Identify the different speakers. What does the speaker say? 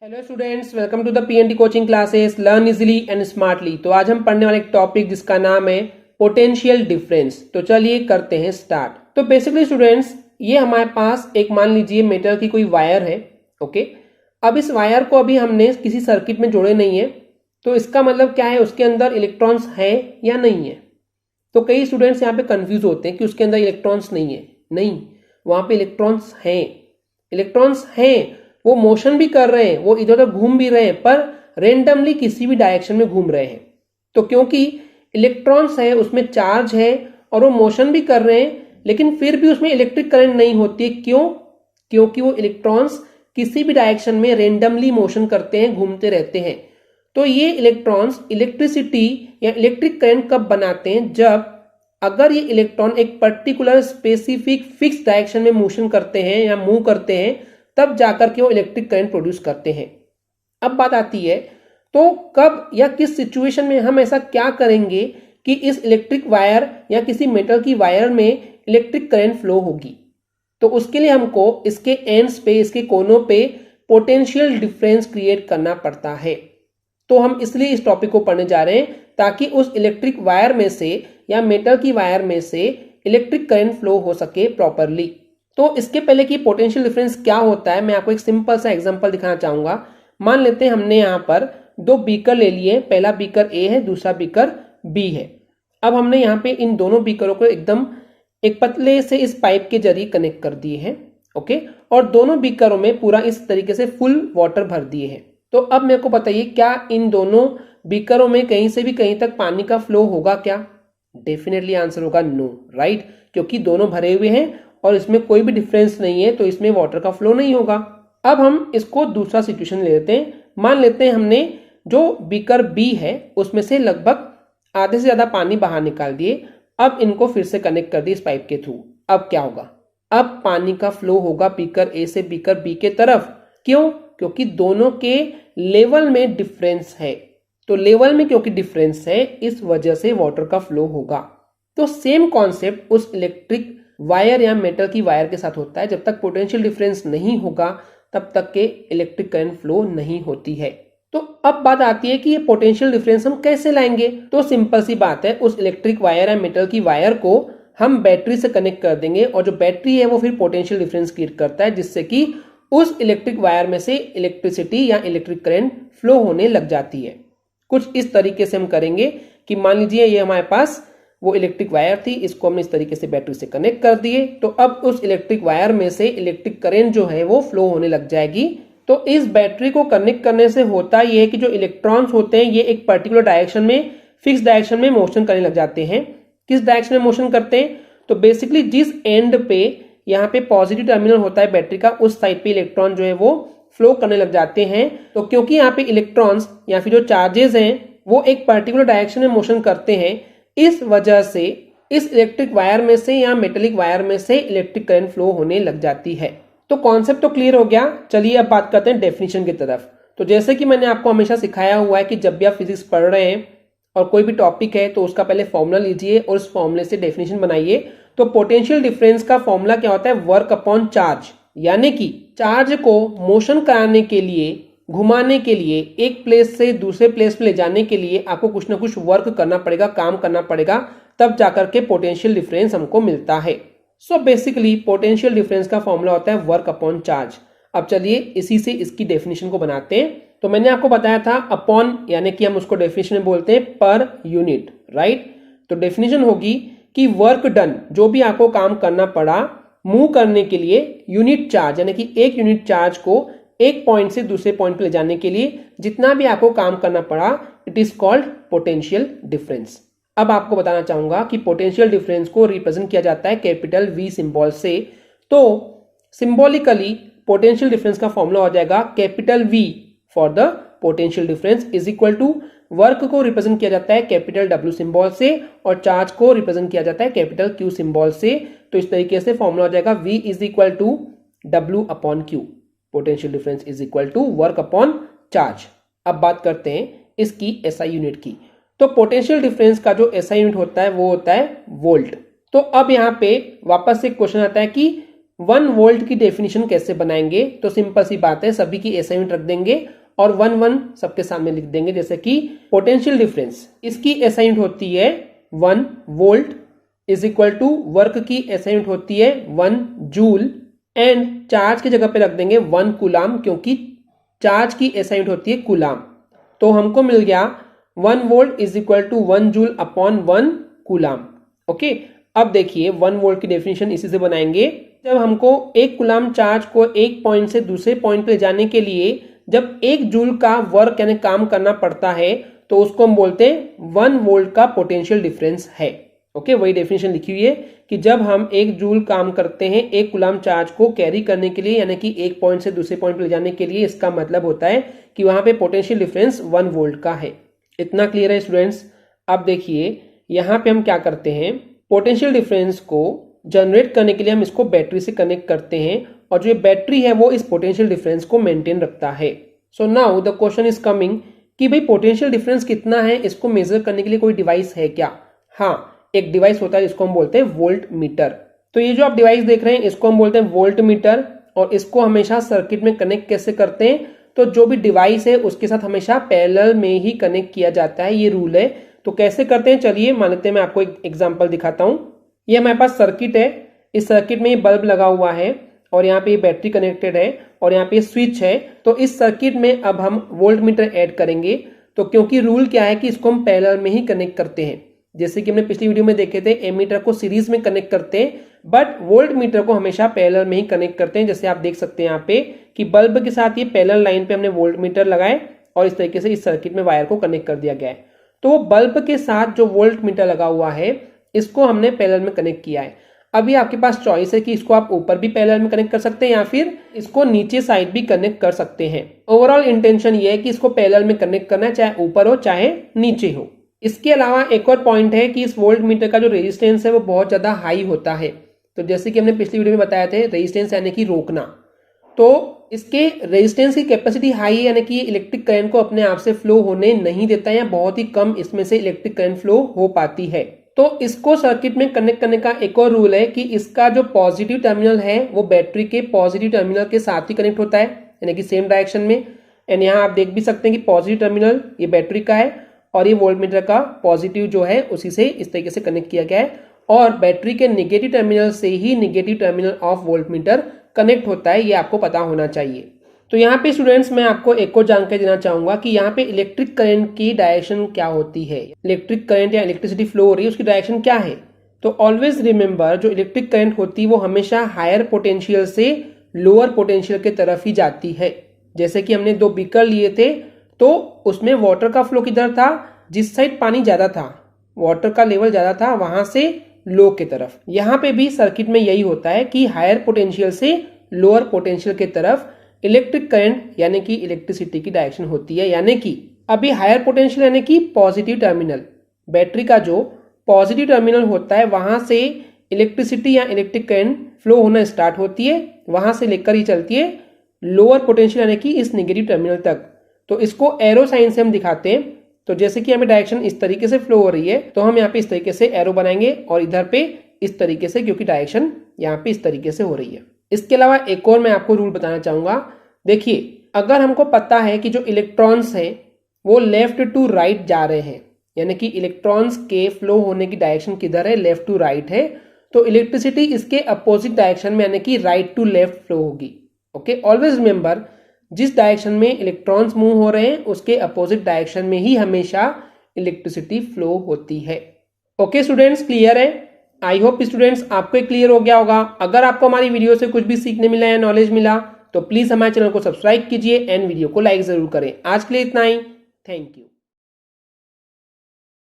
Speaker 1: Hello students, welcome to the PNT coaching classes learn easily and smartly. तो आज हम पढ़ने वाले एक टॉपिक जिसका नाम है पोटेंशियल डिफरेंस। तो चलिए करते हैं स्टार्ट। तो बेसिकली स्टूडेंट्स, ये हमारे पास एक मान लीजिए मेटल की कोई वायर है। ओके, अब इस वायर को अभी हमने किसी सर्किट में जोड़े नहीं है, तो इसका मतलब क्या है, उसके अंदर इलेक्ट्रॉन्स है या नहीं है। तो कई स्टूडेंट्स यहाँ पे कंफ्यूज होते हैं कि उसके अंदर इलेक्ट्रॉन्स नहीं है। नहीं, वहां पे इलेक्ट्रॉन्स हैं। इलेक्ट्रॉन्स हैं, वो मोशन भी कर रहे हैं, वो इधर उधर घूम भी रहे हैं, पर रेंडमली किसी भी डायरेक्शन में घूम रहे हैं। तो क्योंकि इलेक्ट्रॉन्स है, उसमें चार्ज है और वो मोशन भी कर रहे हैं, लेकिन फिर भी उसमें इलेक्ट्रिक करंट नहीं होती है। क्यों? क्योंकि वो इलेक्ट्रॉन्स किसी भी डायरेक्शन में रेंडमली मोशन करते हैं, घूमते रहते हैं। तो ये इलेक्ट्रॉन्स इलेक्ट्रिसिटी या इलेक्ट्रिक करंट कब बनाते हैं? जब अगर ये इलेक्ट्रॉन एक पर्टिकुलर स्पेसिफिक फिक्स डायरेक्शन में मोशन करते हैं या मूव करते हैं, तब जाकर के वो इलेक्ट्रिक करंट प्रोड्यूस करते हैं। अब बात आती है, तो कब या किस सिचुएशन में हम ऐसा क्या करेंगे कि इस इलेक्ट्रिक वायर या किसी मेटल की वायर में इलेक्ट्रिक करंट फ्लो होगी। तो उसके लिए हमको इसके एंड्स पे, इसके कोनों पे पोटेंशियल डिफरेंस क्रिएट करना पड़ता है। तो हम इसलिए इस टॉपिक को पढ़ने जा रहे हैं ताकि उस इलेक्ट्रिक वायर में से या मेटल की वायर में से इलेक्ट्रिक करंट फ्लो हो सके प्रॉपरली। तो इसके पहले कि पोटेंशियल डिफरेंस क्या होता है, मैं आपको एक सिंपल सा एग्जांपल दिखाना चाहूंगा। मान लेते हैं हमने यहाँ पर दो बीकर ले लिए, पहला बीकर ए है, दूसरा बीकर बी है। अब हमने यहाँ पे इन दोनों बीकरों को एकदम एक पतले से इस पाइप के जरिए कनेक्ट कर दिए हैं। ओके, और दोनों बीकरों में पूरा इस तरीके से फुल वाटर भर दिए हैं। तो अब मेरे को बताइए, क्या इन दोनों बीकरों में कहीं से भी कहीं तक पानी का फ्लो होगा क्या? डेफिनेटली आंसर होगा नो, राइट, क्योंकि दोनों भरे हुए हैं और इसमें कोई भी डिफरेंस नहीं है, तो इसमें वाटर का फ्लो नहीं होगा। अब हम इसको दूसरा सिचुएशन ले लेते हैं। मान लेते हैं हमने जो बीकर बी है उसमें से लगभग आधे से ज्यादा पानी बाहर निकाल दिए। अब इनको फिर से कनेक्ट कर दिए इस पाइप के थ्रू। अब क्या होगा? अब पानी का फ्लो होगा बीकर ए से बीकर बी के तरफ। क्यों? क्योंकि दोनों के लेवल में डिफरेंस है। तो लेवल में क्योंकि डिफरेंस है, इस वजह से वाटर का फ्लो होगा। तो सेम कॉन्सेप्ट उस इलेक्ट्रिक वायर या मेटल की वायर के साथ होता है। जब तक पोटेंशियल डिफरेंस नहीं होगा तब तक के इलेक्ट्रिक करंट फ्लो नहीं होती है। तो अब बात आती है कि ये पोटेंशियल डिफरेंस हम कैसे लाएंगे। तो सिंपल सी बात है, उस इलेक्ट्रिक वायर या मेटल की वायर को हम बैटरी से कनेक्ट कर देंगे और जो बैटरी है वो फिर पोटेंशियल डिफरेंस क्रिएट करता है, जिससे कि उस इलेक्ट्रिक वायर में से इलेक्ट्रिसिटी या इलेक्ट्रिक करंट फ्लो होने लग जाती है। कुछ इस तरीके से हम करेंगे कि मान लीजिए ये हमारे पास वो इलेक्ट्रिक वायर थी, इसको हमने इस तरीके से बैटरी से कनेक्ट कर दिए। तो अब उस इलेक्ट्रिक वायर में से इलेक्ट्रिक करंट जो है वो फ्लो होने लग जाएगी। तो इस बैटरी को कनेक्ट करने से होता ये है कि जो इलेक्ट्रॉन्स होते हैं ये एक पर्टिकुलर डायरेक्शन में, फिक्स डायरेक्शन में मोशन करने लग जाते हैं। किस डायरेक्शन में मोशन करते हैं? तो बेसिकली जिस एंड पे यहाँ पे पॉजिटिव टर्मिनल होता है बैटरी का, उस साइड पे इलेक्ट्रॉन जो है वो फ्लो करने लग जाते हैं। तो क्योंकि यहाँ पे इलेक्ट्रॉन्स या फिर जो चार्जेस हैं वो एक पर्टिकुलर डायरेक्शन में मोशन करते हैं, इस वजह से इस इलेक्ट्रिक वायर में से या मेटेलिक वायर में से इलेक्ट्रिक करंट फ्लो होने लग जाती है। तो कॉन्सेप्ट तो क्लियर हो गया। चलिए अब बात करते हैं डेफिनेशन की तरफ। तो जैसे कि मैंने आपको हमेशा सिखाया हुआ है कि जब भी आप फिजिक्स पढ़ रहे हैं और कोई भी टॉपिक है तो उसका पहले फॉर्मूला लीजिए और उस फॉर्मूले से डेफिनेशन बनाइए। तो पोटेंशियल डिफरेंस का फॉर्मूला क्या होता है? Work upon charge. यानी कि चार्ज को मोशन कराने के लिए, घुमाने के लिए, एक प्लेस से दूसरे प्लेस पे ले जाने के लिए आपको कुछ ना कुछ वर्क करना पड़ेगा, काम करना पड़ेगा, तब जाकर के पोटेंशियल डिफरेंस हमको मिलता है। सो बेसिकली पोटेंशियल डिफरेंस का फॉर्मूला होता है वर्क अपॉन चार्ज। अब चलिए इसी से इसकी डेफिनेशन को बनाते हैं। तो मैंने आपको बताया था अपॉन, यानी कि हम उसको डेफिनेशन में बोलते हैं पर यूनिट, राइट। तो डेफिनेशन होगी कि वर्क डन, जो भी आपको काम करना पड़ा मूव करने के लिए, यूनिट चार्ज यानी कि एक यूनिट चार्ज को एक पॉइंट से दूसरे पॉइंट पे ले जाने के लिए जितना भी आपको काम करना पड़ा, it is called potential difference. अब आपको बताना चाहूंगा कि पोटेंशियल डिफरेंस को रिप्रेजेंट किया जाता है कैपिटल वी सिंबल से। तो सिंबॉलिकली पोटेंशियल डिफरेंस का फॉर्मूला हो जाएगा capital V for the potential difference is equal to, work को रिप्रेजेंट किया जाता है कैपिटल डब्ल्यू सिंबल से और चार्ज को रिप्रेजेंट किया जाता है कैपिटल क्यू सिंबल से। तो इस तरीके से फॉर्मूला हो जाएगा V is equal to W upon Q. Potential difference is equal to work upon charge. अब बात करते हैं इसकी एसआई यूनिट की। तो पोटेंशियल डिफरेंस का जो एसआई यूनिट होता है वो होता है वोल्ट। तो अब यहाँ पे वापस से क्वेश्चन आता है कि 1 वोल्ट की डेफिनेशन कैसे बनाएंगे, तो सिंपल सी बात है, सभी की SI यूनिट रख देंगे और 1 सबके सामने लिख देंगे। जैसे कि पोटेंशियल डिफरेंस, इसकी SI यूनिट होती है 1 volt is equal to work की SI यूनिट होती है 1 जूल एंड चार्ज की जगह पे रख देंगे 1 कूलाम, क्योंकि चार्ज की SI यूनिट होती है कूलाम। तो हमको मिल गया 1 volt is equal to 1 joule upon 1 coulomb. Okay, अब देखिए 1 वोल्ट की डेफिनेशन इसी से बनाएंगे। जब हमको 1 कूलाम चार्ज को एक पॉइंट से दूसरे पॉइंट पे ले जाने के लिए जब 1 जूल का वर्क यानी काम करना पड़ता है, तो उसको हम बोलते हैं 1 वोल्ट का पोटेंशियल डिफरेंस है। ओके, वही डेफिनेशन लिखी हुई है कि जब हम 1 जूल काम करते हैं 1 कूलाम चार्ज को कैरी करने के लिए, यानी कि एक पॉइंट से दूसरे पॉइंट पे ले जाने के लिए, इसका मतलब होता है कि वहां पे पोटेंशियल डिफरेंस 1 वोल्ट का है। इतना क्लियर है स्टूडेंट्स? अब देखिए यहाँ पे हम क्या करते हैं, पोटेंशियल डिफरेंस को जनरेट करने के लिए हम इसको बैटरी से कनेक्ट करते हैं और जो ये बैटरी है वो इस पोटेंशियल डिफरेंस को मेंटेन रखता है। So now the question is coming कि भाई पोटेंशियल डिफरेंस कितना है, इसको मेजर करने के लिए कोई डिवाइस है क्या? हाँ, एक डिवाइस होता है जिसको हम बोलते हैं वोल्ट मीटर। तो ये जो आप डिवाइस देख रहे हैं इसको हम बोलते हैं वोल्ट मीटर और इसको हमेशा सर्किट में कनेक्ट कैसे करते हैं, तो जो भी डिवाइस है उसके साथ हमेशा पैरेलल में ही कनेक्ट किया जाता है, ये रूल है। तो कैसे करते हैं चलिए मानते हैं, मैं आपको एक एग्जांपल दिखाता हूं। ये हमारे पास सर्किट है, इस सर्किट में ये बल्ब लगा हुआ है और यहाँ पे ये बैटरी कनेक्टेड है और यहाँ पे स्विच है। तो इस सर्किट में अब हम वोल्ट मीटर ऐड करेंगे। तो क्योंकि रूल क्या है कि इसको हम पैरेलल में ही कनेक्ट करते हैं, जैसे कि हमने पिछली वीडियो में देखे थे एमीटर को सीरीज में कनेक्ट करते हैं, बट वोल्ट मीटर को हमेशा पैरेलल में ही कनेक्ट करते हैं। जैसे आप देख सकते हैं यहाँ पे कि बल्ब के साथ ये पैरेलल लाइन पे हमने वोल्ट मीटर लगाए और इस तरीके से इस सर्किट में वायर को कनेक्ट कर दिया गया है। तो वो बल्ब के साथ जो वोल्ट मीटर लगा हुआ है इसको हमने पैरेलल में कनेक्ट किया है। अभी आपके पास चॉइस है कि इसको आप ऊपर भी पैरेलल में कनेक्ट कर सकते हैं या फिर इसको नीचे साइड भी कनेक्ट कर सकते हैं। ओवरऑल इंटेंशन ये है कि इसको पैरेलल में कनेक्ट करना है, चाहे ऊपर हो चाहे नीचे हो। इसके अलावा एक और पॉइंट है कि इस वोल्ट मीटर का जो रेजिस्टेंस है वो बहुत ज्यादा हाई होता है। तो जैसे कि हमने पिछली वीडियो में बताया थे, रेजिस्टेंस यानी कि रोकना, तो इसके रेजिस्टेंस की कैपेसिटी हाई है, यानी कि इलेक्ट्रिक करंट को अपने आप से फ्लो होने नहीं देता है या बहुत ही कम इसमें से इलेक्ट्रिक करंट फ्लो हो पाती है। तो इसको सर्किट में कनेक्ट करने का एक और रूल है कि इसका जो पॉजिटिव टर्मिनल है वो बैटरी के पॉजिटिव टर्मिनल के साथ ही कनेक्ट होता है, यानी कि सेम डायरेक्शन में। एंड यहाँ आप देख भी सकते हैं कि पॉजिटिव टर्मिनल ये बैटरी का है और ये वोल्ट मीटर का पॉजिटिव जो है उसी से इस तरीके से कनेक्ट किया गया है और बैटरी के नेगेटिव टर्मिनल से ही negative terminal of volt meter connect होता है, ये आपको पता होना चाहिए। तो यहाँ पे स्टूडेंट्स मैं आपको एक और जानकारी देना चाहूंगा कि यहाँ पे इलेक्ट्रिक करंट की डायरेक्शन क्या होती है, इलेक्ट्रिक करंट या इलेक्ट्रिसिटी फ्लो हो रही है उसकी डायरेक्शन क्या है। तो ऑलवेज रिमेंबर, जो इलेक्ट्रिक करंट होती है वो हमेशा हायर पोटेंशियल से लोअर पोटेंशियल के तरफ ही जाती है। जैसे कि हमने 2 बीकर लिए थे तो उसमें वाटर का फ्लो किधर था, जिस साइड पानी ज्यादा था, वाटर का लेवल ज्यादा था, वहां से लो के तरफ। यहाँ पे भी सर्किट में यही होता है कि हायर पोटेंशियल से लोअर पोटेंशियल के तरफ इलेक्ट्रिक करंट यानी कि इलेक्ट्रिसिटी की डायरेक्शन होती है। यानी कि अभी हायर पोटेंशियल यानी कि पॉजिटिव टर्मिनल, बैटरी का जो पॉजिटिव टर्मिनल होता है वहां से इलेक्ट्रिसिटी या इलेक्ट्रिक करंट फ्लो होना स्टार्ट होती है, वहां से लेकर ही चलती है लोअर पोटेंशियल यानी कि इस नेगेटिव टर्मिनल तक। तो इसको एरो साइन से हम दिखाते हैं। तो जैसे कि हमें डायरेक्शन इस तरीके से फ्लो हो रही है तो हम यहाँ पे इस तरीके से एरो बनाएंगे और इधर पे इस तरीके से, क्योंकि डायरेक्शन यहाँ पे इस तरीके से हो रही है। इसके अलावा एक और मैं आपको रूल बताना चाहूंगा। देखिए, अगर हमको पता है कि जो इलेक्ट्रॉन्स हैं वो लेफ्ट टू राइट जा रहे हैं, यानी कि इलेक्ट्रॉन्स के फ्लो होने की डायरेक्शन किधर है, लेफ्ट टू राइट है, तो इलेक्ट्रिसिटी इसके अपोजिट डायरेक्शन में यानी कि राइट टू लेफ्ट फ्लो होगी। ओके, ऑलवेज रिमेंबर, जिस डायरेक्शन में इलेक्ट्रॉन्स मूव हो रहे हैं उसके अपोजिट डायरेक्शन में ही हमेशा इलेक्ट्रिसिटी फ्लो होती है। ओके स्टूडेंट्स, क्लियर है? आई होप स्टूडेंट्स आपको क्लियर हो गया होगा। अगर आपको हमारी वीडियो से कुछ भी सीखने मिला या नॉलेज मिला तो प्लीज हमारे चैनल को सब्सक्राइब कीजिए एंड वीडियो को लाइक जरूर करें। आज के लिए इतना ही, थैंक यू।